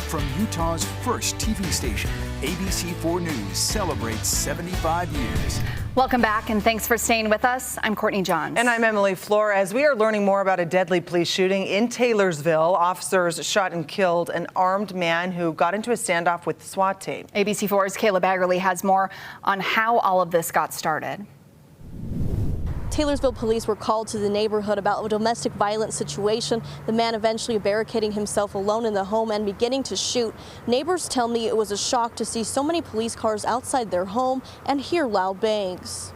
From Utah's first TV station, ABC4 News celebrates 75 years. Welcome back, and thanks for staying with us. I'm Courtney Johns. And I'm Emily Flores. We are learning more about a deadly police shooting in Taylorsville. Officers shot and killed an armed man who got into a standoff with the SWAT team. ABC4's Kayla Baggerly has more on how all of this got started. Taylorsville police were called to the neighborhood about a domestic violence situation. The man eventually barricading himself alone in the home and beginning to shoot. Neighbors tell me it was a shock to see so many police cars outside their home and hear loud bangs.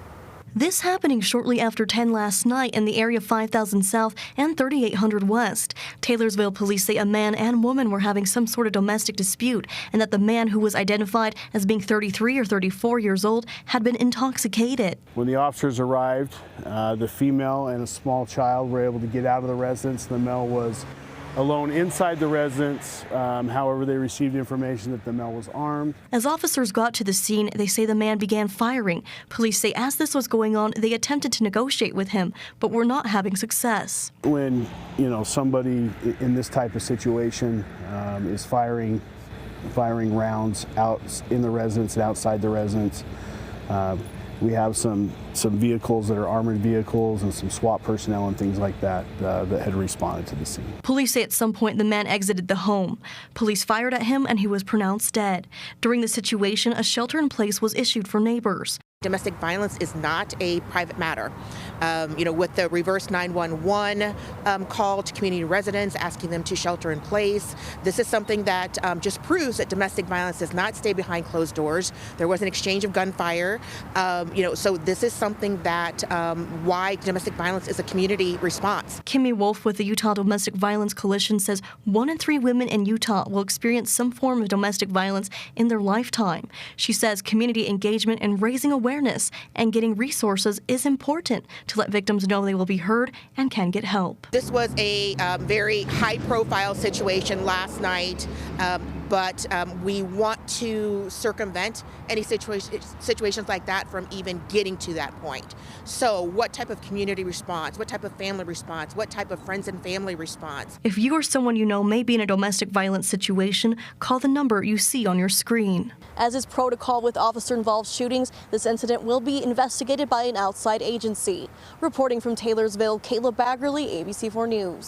This happening shortly after 10 last night in the area of 5000 South and 3800 West. Taylorsville police say a man and woman were having some sort of domestic dispute and that the man, who was identified as being 33 or 34 years old, had been intoxicated. When the officers arrived, the female and a small child were able to get out of the residence. The male was alone inside the residence. However, they received information that the male was armed. As officers got to the scene, they say the man began firing. Police say as this was going on, they attempted to negotiate with him, but were not having success. When, somebody in this type of situation is firing rounds out in the residence and outside the residence, we have some vehicles that are armored vehicles and some SWAT personnel and things like that that had responded to the scene. Police say at some point the man exited the home. Police fired at him and he was pronounced dead. During the situation, a shelter-in-place was issued for neighbors. Domestic violence is not a private matter. With the reverse 911 call to community residents asking them to shelter in place, this is something that just proves that domestic violence does not stay behind closed doors. There was an exchange of gunfire. So this is something that why domestic violence is a community response. Kimmy Wolf with the Utah Domestic Violence Coalition says 1 in 3 women in Utah will experience some form of domestic violence in their lifetime. She says community engagement and raising awareness and getting resources is important to let victims know they will be heard and can get help. This was a very high-profile situation last night, but we want to circumvent any situations like that from even getting to that point. So what type of community response, what type of family response, what type of friends and family response? If you or someone you know may be in a domestic violence situation, call the number you see on your screen. As is protocol with officer-involved shootings, this incident will be investigated by an outside agency. Reporting from Taylorsville, Kayla Baggerly, ABC4 News.